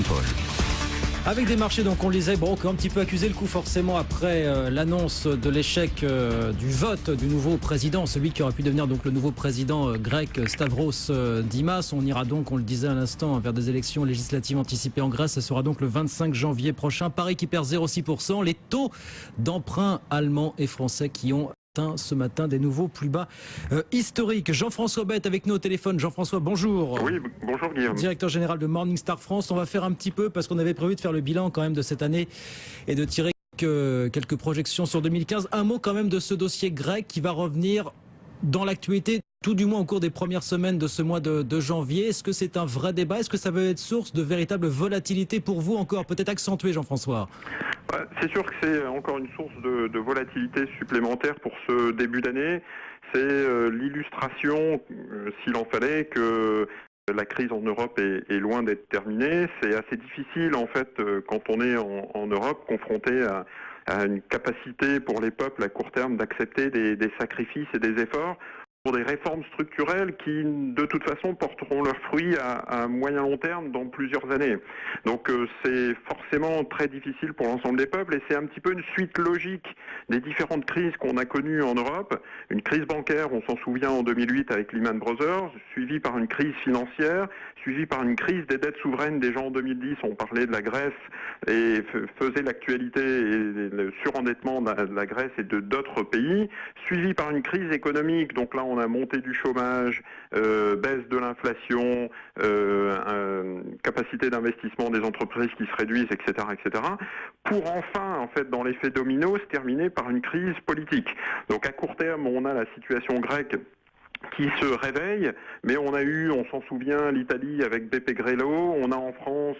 Paul. Avec des marchés, donc on le disait, qui ont un petit peu accusé le coup forcément après l'annonce de l'échec du vote du nouveau président, celui qui aurait pu devenir donc le nouveau président grec Stavros Dimas. On ira donc, on le disait à l'instant, vers des élections législatives anticipées en Grèce. Ce sera donc le 25 janvier prochain. Paris qui perd 0,6%. Les taux d'emprunt allemands et français qui ont atteint ce matin des nouveaux plus bas historiques. Jean-François Bette avec nous au téléphone. Jean-François, bonjour. Oui, bonjour Guillaume. Directeur général de Morningstar France. On va faire un petit peu, parce qu'on avait prévu de faire le bilan quand même de cette année et de tirer quelques projections sur 2015. Un mot quand même de ce dossier grec qui va revenir dans l'actualité, tout du moins au cours des premières semaines de ce mois de janvier. Est-ce que c'est un vrai débat? Est-ce que ça va être source de véritable volatilité pour vous encore, peut-être accentuée, Jean-François? C'est sûr que c'est encore une source de volatilité supplémentaire pour ce début d'année. C'est l'illustration, s'il en fallait, que la crise en Europe est loin d'être terminée. C'est assez difficile, en fait, quand on est en Europe, confronté à une capacité pour les peuples à court terme d'accepter des sacrifices et des efforts pour des réformes structurelles qui, de toute façon, porteront leurs fruits à moyen long terme dans plusieurs années. Donc c'est forcément très difficile pour l'ensemble des peuples et c'est un petit peu une suite logique des différentes crises qu'on a connues en Europe. Une crise bancaire, on s'en souvient en 2008 avec Lehman Brothers, suivie par une crise financière, suivie par une crise des dettes souveraines déjà en 2010. On parlait de la Grèce et faisait l'actualité et le surendettement de la Grèce et de d'autres pays, suivie par une crise économique. Donc là, on a montée du chômage, baisse de l'inflation, capacité d'investissement des entreprises qui se réduisent, etc., etc., pour enfin, en fait, dans l'effet domino, se terminer par une crise politique. Donc à court terme, on a la situation grecque qui se réveille, mais on s'en souvient, l'Italie avec Beppe Grillo, on a en France,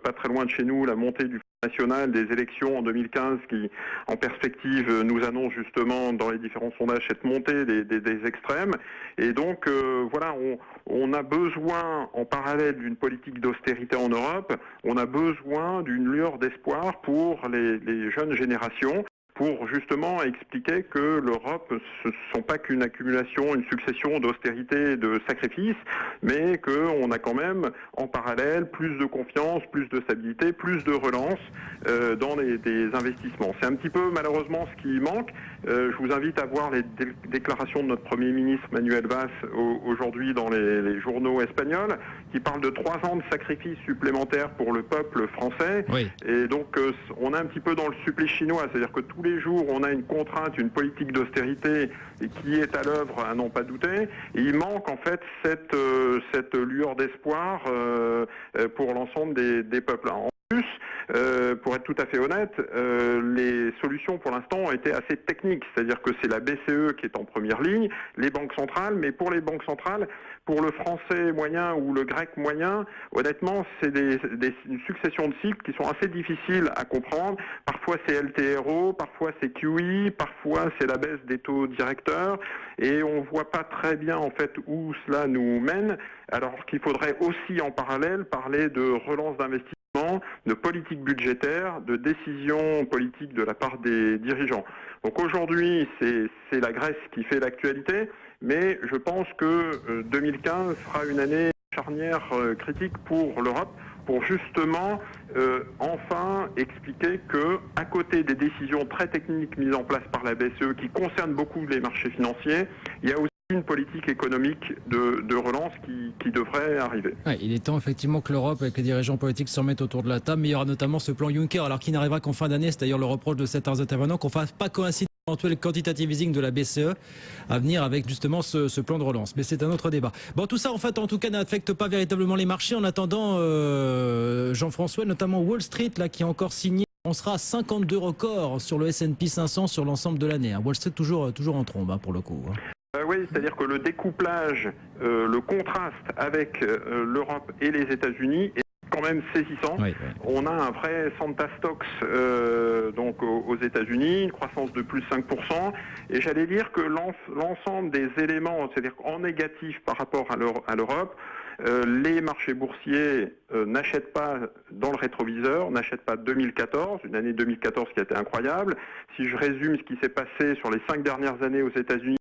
pas très loin de chez nous, la montée du Front National, des élections en 2015 qui, en perspective, nous annonce justement dans les différents sondages cette montée des extrêmes. Et donc, voilà, on a besoin, en parallèle d'une politique d'austérité en Europe, on a besoin d'une lueur d'espoir pour les jeunes générations, pour justement expliquer que l'Europe, ce ne sont pas qu'une accumulation, une succession d'austérité et de sacrifices, mais qu'on a quand même en parallèle plus de confiance, plus de stabilité, plus de relance dans des investissements. C'est un petit peu malheureusement ce qui manque. Je vous invite à voir les déclarations de notre Premier ministre Manuel Valls aujourd'hui dans les journaux espagnols, qui parlent de 3 ans de sacrifices supplémentaires pour le peuple français. Oui. Et donc on est un petit peu dans le supplice chinois, c'est-à-dire que tous les jours on a une contrainte, une politique d'austérité qui est à l'œuvre à n'en pas douter. Et il manque en fait cette lueur d'espoir pour l'ensemble des peuples. En plus, pour être tout à fait honnête, les solutions pour l'instant ont été assez techniques, c'est-à-dire que c'est la BCE qui est en première ligne, les banques centrales, mais pour les banques centrales, pour le français moyen ou le grec moyen, honnêtement, c'est une succession de cycles qui sont assez difficiles à comprendre. Parfois c'est LTRO, parfois c'est QE, parfois c'est la baisse des taux directeurs, et on voit pas très bien en fait où cela nous mène, alors qu'il faudrait aussi en parallèle parler de relance d'investissement, de politique budgétaire, de décision politique de la part des dirigeants. Donc aujourd'hui, c'est la Grèce qui fait l'actualité, mais je pense que 2015 sera une année charnière critique pour l'Europe, pour justement enfin expliquer que, à côté des décisions très techniques mises en place par la BCE qui concernent beaucoup les marchés financiers, il y a aussi une politique économique de relance qui devrait arriver. Ouais, il est temps effectivement que l'Europe, avec les dirigeants politiques, se remettent autour de la table, mais il y aura notamment ce plan Juncker, alors qui n'arrivera qu'en fin d'année. C'est d'ailleurs le reproche de certains intervenants, qu'on ne fasse pas coïncider l'éventuel quantitative easing de la BCE à venir avec justement ce plan de relance. Mais c'est un autre débat. Bon, tout ça, en fait, en tout cas, n'affecte pas véritablement les marchés. En attendant, Jean-François, notamment Wall Street, là, qui a encore signé. On sera à 52 records sur le S&P 500 sur l'ensemble de l'année. Wall Street toujours en trombe, pour le coup. Oui, c'est-à-dire que le découplage, le contraste avec l'Europe et les États-Unis est quand même saisissant. Oui, oui. On a un vrai Santa Stocks donc aux États-Unis, une croissance de plus 5%, et j'allais dire que l'ensemble des éléments, c'est-à-dire en négatif par rapport à l'Europe, les marchés boursiers n'achètent pas dans le rétroviseur, n'achètent pas 2014, une année 2014 qui a été incroyable. Si je résume ce qui s'est passé sur les 5 dernières années aux États-Unis,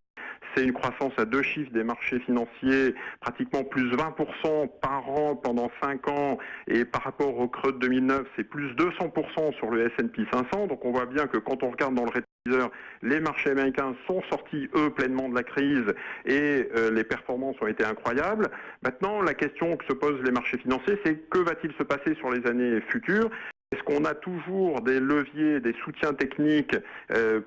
c'est une croissance à 2 chiffres des marchés financiers, pratiquement plus 20% par an pendant 5 ans, et par rapport au creux de 2009, c'est plus 200% sur le S&P 500. Donc on voit bien que quand on regarde dans le rétroviseur, les marchés américains sont sortis, eux, pleinement de la crise, et les performances ont été incroyables. Maintenant, la question que se posent les marchés financiers, c'est que va-t-il se passer sur les années futures ? Est-ce qu'on a toujours des leviers, des soutiens techniques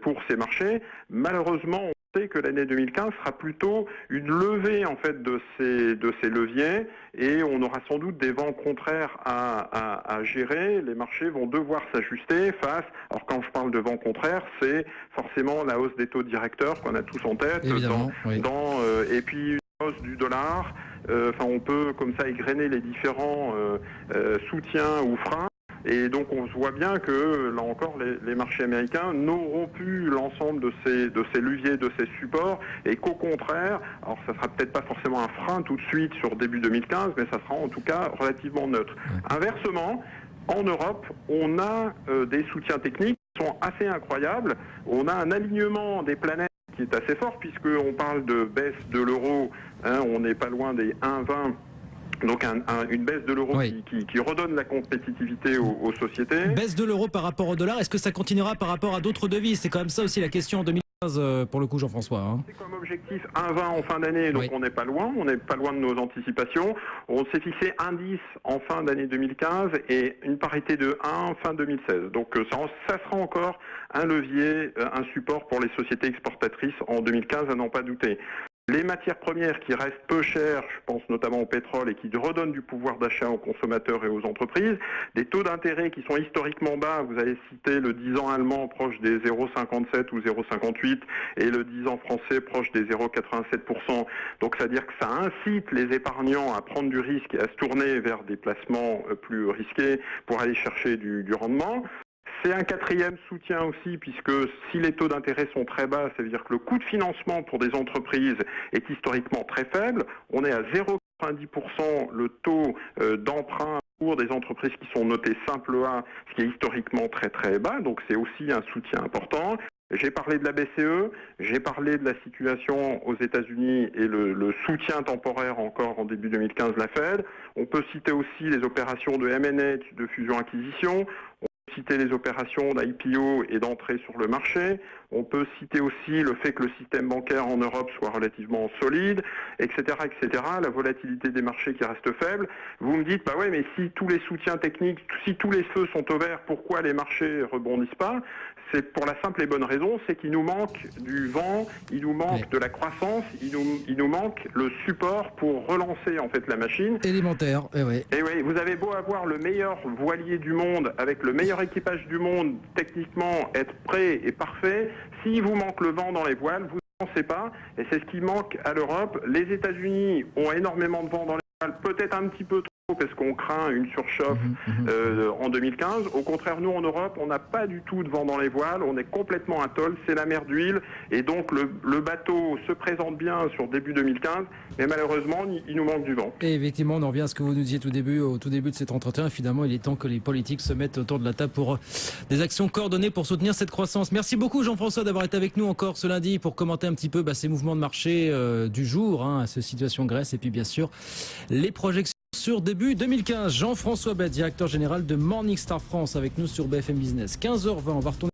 pour ces marchés ? Malheureusement, on sait que l'année 2015 sera plutôt une levée en fait de ces leviers, et on aura sans doute des vents contraires à gérer. Les marchés vont devoir s'ajuster face. Alors quand je parle de vents contraires, c'est forcément la hausse des taux directeurs qu'on a tous en tête, et puis une hausse du dollar. On peut comme ça égrener les différents soutiens ou freins. Et donc on voit bien que, là encore, les marchés américains n'auront plus l'ensemble de ces leviers, de ces supports, et qu'au contraire, alors ça sera peut-être pas forcément un frein tout de suite sur début 2015, mais ça sera en tout cas relativement neutre. Inversement, en Europe, on a des soutiens techniques qui sont assez incroyables. On a un alignement des planètes qui est assez fort, puisqu'on parle de baisse de l'euro, on n'est pas loin des 1,20. Donc une baisse de l'euro qui redonne la compétitivité aux sociétés. Baisse de l'euro par rapport au dollar, est-ce que ça continuera par rapport à d'autres devises ? C'est quand même ça aussi la question en 2015 pour le coup, Jean-François. C'est comme objectif 1,20 en fin d'année, donc on n'est pas loin de nos anticipations. On s'est fixé 1,10 en fin d'année 2015 et une parité de 1 fin 2016. Donc ça sera encore un levier, un support pour les sociétés exportatrices en 2015, à n'en pas douter. Les matières premières qui restent peu chères, je pense notamment au pétrole, et qui redonnent du pouvoir d'achat aux consommateurs et aux entreprises, des taux d'intérêt qui sont historiquement bas. Vous avez cité le 10 ans allemand proche des 0,57 ou 0,58 et le 10 ans français proche des 0,87%. Donc c'est-à-dire que ça incite les épargnants à prendre du risque et à se tourner vers des placements plus risqués pour aller chercher du rendement. C'est un quatrième soutien aussi, puisque si les taux d'intérêt sont très bas, ça veut dire que le coût de financement pour des entreprises est historiquement très faible. On est à 0,90% le taux d'emprunt pour des entreprises qui sont notées simple A, ce qui est historiquement très très bas, donc c'est aussi un soutien important. J'ai parlé de la BCE, j'ai parlé de la situation aux États-Unis et le soutien temporaire encore en début 2015 de la Fed. On peut citer aussi les opérations de M&A, de fusion-acquisition. Citer les opérations d'IPO et d'entrée sur le marché. On peut citer aussi le fait que le système bancaire en Europe soit relativement solide, etc., etc. La volatilité des marchés qui reste faible. Vous me dites, mais si tous les soutiens techniques, si tous les feux sont au vert, pourquoi les marchés rebondissent pas ? C'est pour la simple et bonne raison, c'est qu'il nous manque du vent, il nous manque de la croissance, il nous manque le support pour relancer en fait la machine. Élémentaire, Et oui, vous avez beau avoir le meilleur voilier du monde, avec le meilleur équipage du monde, techniquement être prêt et parfait, s'il vous manque le vent dans les voiles, vous n'avancez pas, et c'est ce qui manque à l'Europe. Les États-Unis ont énormément de vent dans les voiles, peut-être un petit peu trop, parce qu'on craint une surchauffe en 2015. Au contraire, nous en Europe, on n'a pas du tout de vent dans les voiles, on est complètement atoll, c'est la mer d'huile, et donc le bateau se présente bien sur début 2015, mais malheureusement, il nous manque du vent. Et effectivement, on en revient à ce que vous nous disiez au tout début de cet entretien. Finalement, il est temps que les politiques se mettent autour de la table pour des actions coordonnées pour soutenir cette croissance. Merci beaucoup Jean-François d'avoir été avec nous encore ce lundi pour commenter un petit peu ces mouvements de marché du jour, cette situation Grèce, et puis bien sûr les projections sur début 2015. Jean-François Bête, directeur général de Morningstar France, avec nous sur BFM Business. 15h20, on va retourner